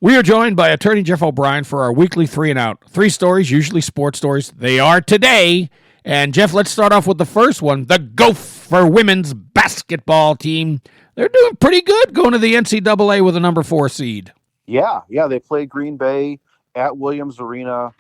We are joined by attorney Jeff O'Brien for our weekly 3 and Out. 3 stories, usually sports stories. They are today. And Jeff, let's start off with the first one. The Gopher women's basketball team. They're doing pretty good going to the NCAA with a number 4 seed. Yeah. They played Green Bay at Williams Arena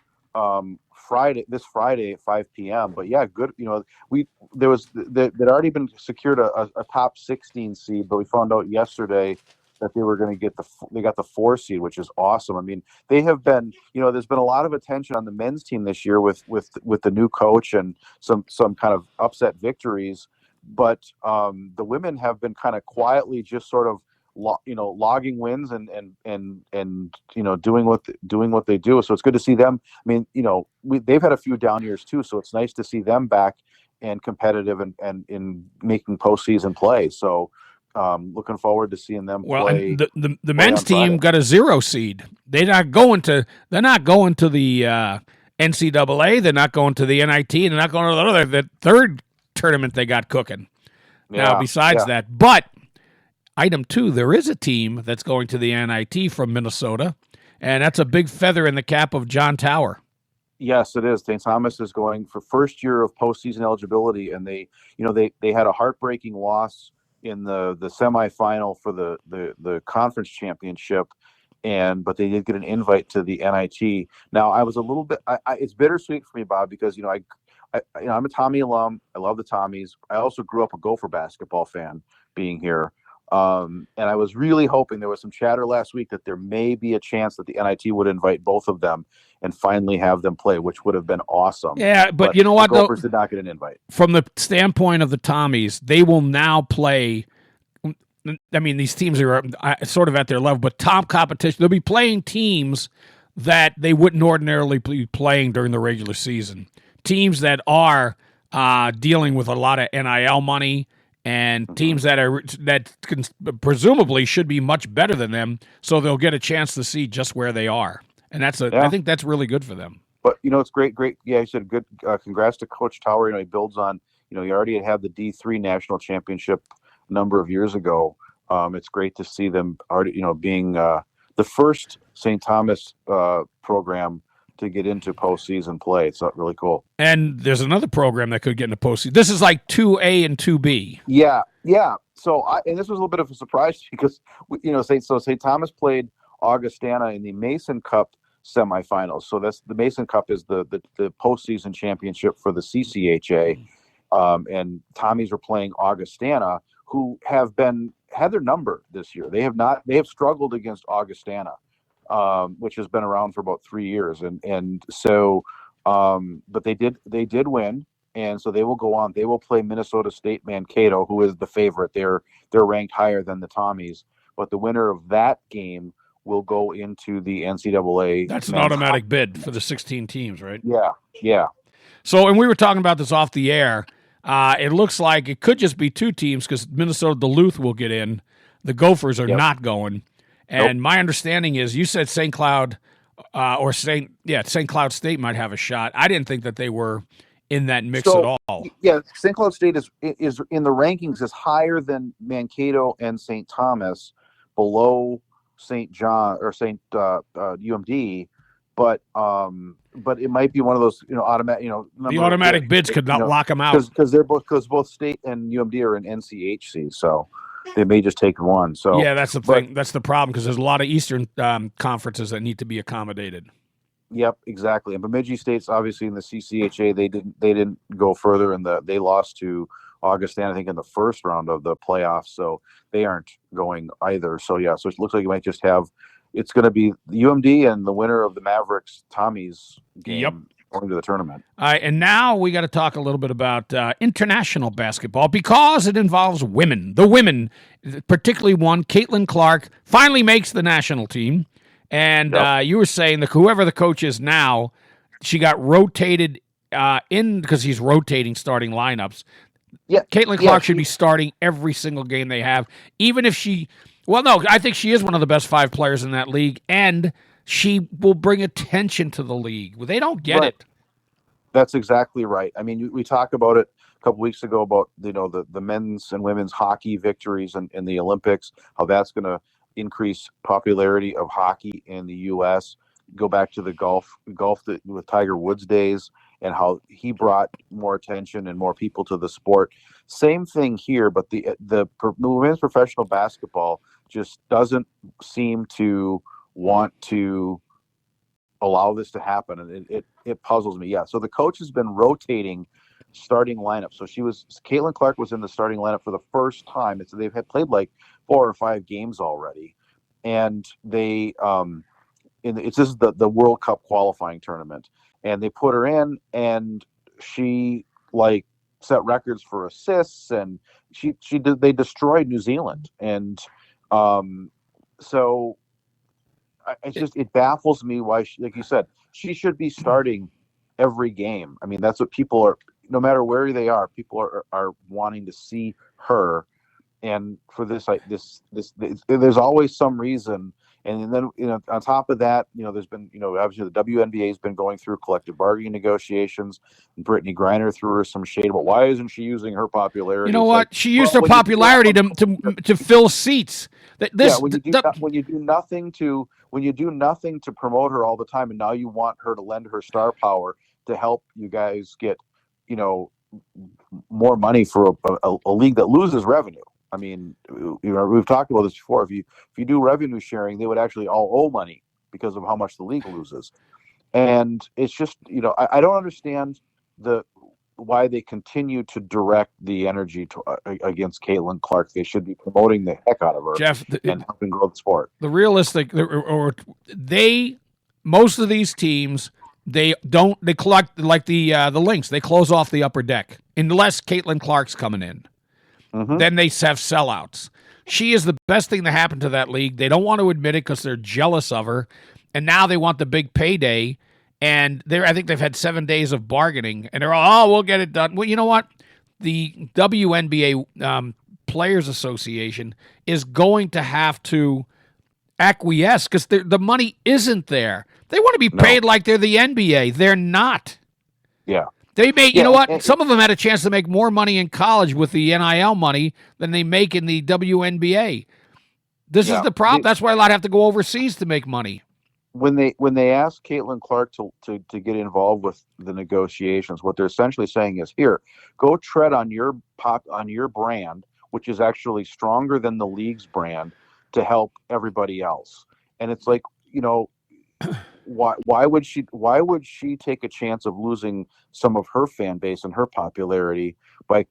this Friday at 5 p.m. But yeah, good. There'd already been secured a top 16 seed, but we found out yesterday that they were going to they got the 4 seed, which is awesome. I mean, they have been, there's been a lot of attention on the men's team this year with the new coach and some kind of upset victories, but the women have been kind of quietly just sort of logging wins and doing what they do. So it's good to see them. I mean, they've had a few down years too, so it's nice to see them back and competitive and in making postseason play. So looking forward to seeing them play. Well, the men's team got a 0 seed. They're not going to the NCAA. They're not going to the NIT. They're not going to the third tournament they got cooking. Now, besides that, but item 2, there is a team that's going to the NIT from Minnesota, and that's a big feather in the cap of John Tower. Yes, it is. St. Thomas is going for first year of postseason eligibility, and they had a heartbreaking loss in the semifinal for the conference championship, but they did get an invite to the NIT. Now, I was a little bit. It's bittersweet for me, Bob, because I'm a Tommy alum. I love the Tommies. I also grew up a Gopher basketball fan, being here. And I was really hoping, there was some chatter last week that there may be a chance that the NIT would invite both of them and finally have them play, which would have been awesome. Yeah, but you know what? The Gophers did not get an invite. From the standpoint of the Tommies, they will now play. I mean, these teams are sort of at their level, but top competition. They'll be playing teams that they wouldn't ordinarily be playing during the regular season. Teams that are dealing with a lot of NIL money, and teams that presumably should be much better than them, so they'll get a chance to see just where they are, and I think that's really good for them. But it's great. Yeah, you said good. Congrats to Coach Tower. He builds on. He already had the D3 national championship a number of years ago. It's great to see them already. Being the first St. Thomas program to get into postseason play. It's not really cool. And there's another program that could get into postseason. This is like 2A and 2B. Yeah. So, and this was a little bit of a surprise because, St. Thomas played Augustana in the Mason Cup semifinals. So the Mason Cup is the postseason championship for the CCHA. And Tommies were playing Augustana, who had their number this year. They have struggled against Augustana. Which has been around for about 3 years, and so, but they did win, and so they will go on. They will play Minnesota State Mankato, who is the favorite. They're ranked higher than the Tommies, but the winner of that game will go into the NCAA. That's an automatic bid for the 16 teams, right? Yeah. So, and we were talking about this off the air. It looks like it could just be 2 teams because Minnesota Duluth will get in. The Gophers are not going. And my understanding is, you said St. Cloud St. Cloud State might have a shot. I didn't think that they were in that mix at all. Yeah, St. Cloud State is in the rankings is higher than Mankato and St. Thomas, below St. John or St. UMD, but it might be one of those automatic the automatic bids could not lock them out because both State and UMD are in NCHC, so. They may just take one. So yeah, that's the thing. That's the problem because there's a lot of Eastern conferences that need to be accommodated. Yep, exactly. And Bemidji State's obviously in the CCHA. They didn't go further, and they lost to Augustana, I think, in the first round of the playoffs. So they aren't going either. So yeah, so it looks like you might just have. It's going to be the UMD and the winner of the Mavericks Tommies game. Yep. Going to the tournament. All right, and now we got to talk a little bit about international basketball because it involves women. The women, particularly one, Caitlin Clark, finally makes the national team. And you were saying that whoever the coach is now, she got rotated in because he's rotating starting lineups. Yeah, Caitlin Clark should be starting every single game they have, even if she. Well, no, I think she is one of the best 5 players in that league, and she will bring attention to the league. They don't get it. That's exactly right. I mean, we talked about it a couple weeks ago about the men's and women's hockey victories in the Olympics, how that's going to increase popularity of hockey in the U.S. Go back to the golf with Tiger Woods days and how he brought more attention and more people to the sport. Same thing here, but the women's professional basketball just doesn't seem to want to allow this to happen, and it puzzles me. Yeah, so the coach has been rotating starting lineup. So Caitlin Clark was in the starting lineup for the first time. They've had played like 4 or 5 games already, and this is the World Cup qualifying tournament, and they put her in, and she like set records for assists, and they destroyed New Zealand, and so it baffles me why like you said, she should be starting every game. I mean, that's what people are, no matter where they are, people are wanting to see her. And for this, there's always some reason. And then, on top of that, there's been, obviously the WNBA has been going through collective bargaining negotiations. And Brittany Griner threw her some shade about why isn't she using her popularity? You know what? Like, she used her popularity to fill seats. When you do nothing to promote her all the time, and now you want her to lend her star power to help you guys get, more money for a league that loses revenue. I mean, we've talked about this before. If you do revenue sharing, they would actually all owe money because of how much the league loses. And it's just, I don't understand why they continue to direct the energy against Caitlin Clark. They should be promoting the heck out of her, Jeff, and helping grow the sport. The realistic, most of these teams, they collect like the Lynx. They close off the upper deck unless Caitlin Clark's coming in. Mm-hmm. Then they have sellouts. She is the best thing that happened to that league. They don't want to admit it because they're jealous of her, and now they want the big payday. And I think they've had 7 days of bargaining, and they're all, we'll get it done. Well, you know what? The WNBA Players Association is going to have to acquiesce because the money isn't there. They want to be paid like they're the NBA. They're not. Yeah. They made, you know what? Some of them had a chance to make more money in college with the NIL money than they make in the WNBA. This is the problem. That's why a lot have to go overseas to make money. When they ask Caitlin Clark to get involved with the negotiations, what they're essentially saying is, here, go tread on your brand, which is actually stronger than the league's brand, to help everybody else. And it's like, why would she take a chance of losing some of her fan base and her popularity by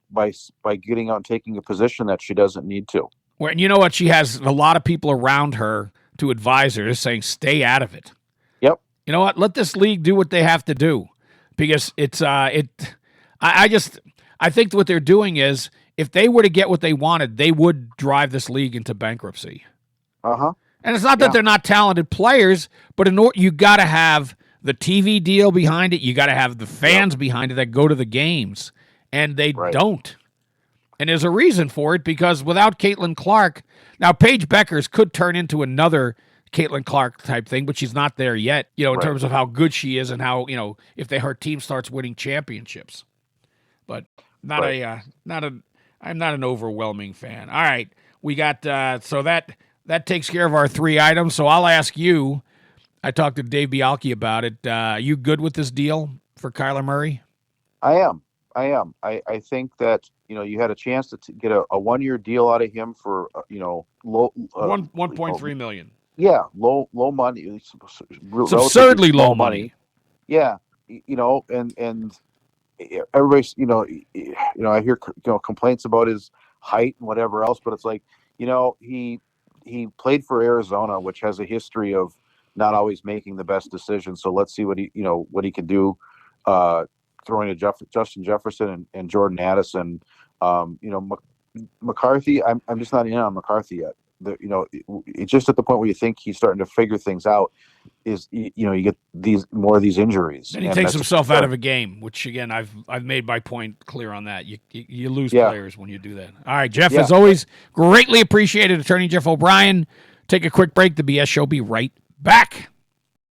getting out and taking a position that she doesn't need to? Well, and you know what? She has a lot of people around her to advise her, saying, stay out of it. Yep. You know what? Let this league do what they have to do, because I think what they're doing is, if they were to get what they wanted, they would drive this league into bankruptcy. Uh-huh. And it's not that they're not talented players, but you got to have the TV deal behind it. You got to have the fans behind it that go to the games, and they don't. And there's a reason for it, because without Caitlin Clark, now Paige Beckers could turn into another Caitlin Clark type thing, but she's not there yet, in terms of how good she is and how, if her team starts winning championships. But I'm not an overwhelming fan. All right. We got, so that takes care of our 3 items. So I'll ask you, I talked to Dave Bialke about it. Are you good with this deal for Kyler Murray? I am. I think that, you had a chance to get a 1-year deal out of him for, low. $1.3 million. Yeah. Low money. It's absurdly low money. Yeah. And everybody's, I hear, complaints about his height and whatever else, but it's like, he played for Arizona, which has a history of not always making the best decisions. So let's see what he can do, throwing to Justin Jefferson and Jordan Addison. McCarthy, I'm just not in on McCarthy yet. It's just at the point where you think he's starting to figure things out, is you get more of these injuries, and he takes himself out of a game, which again I've made my point clear on that. You lose players when you do that. All right, Jeff, as always, greatly appreciated. Attorney Jeff O'Brien. Take a quick break. The BS Show be right back.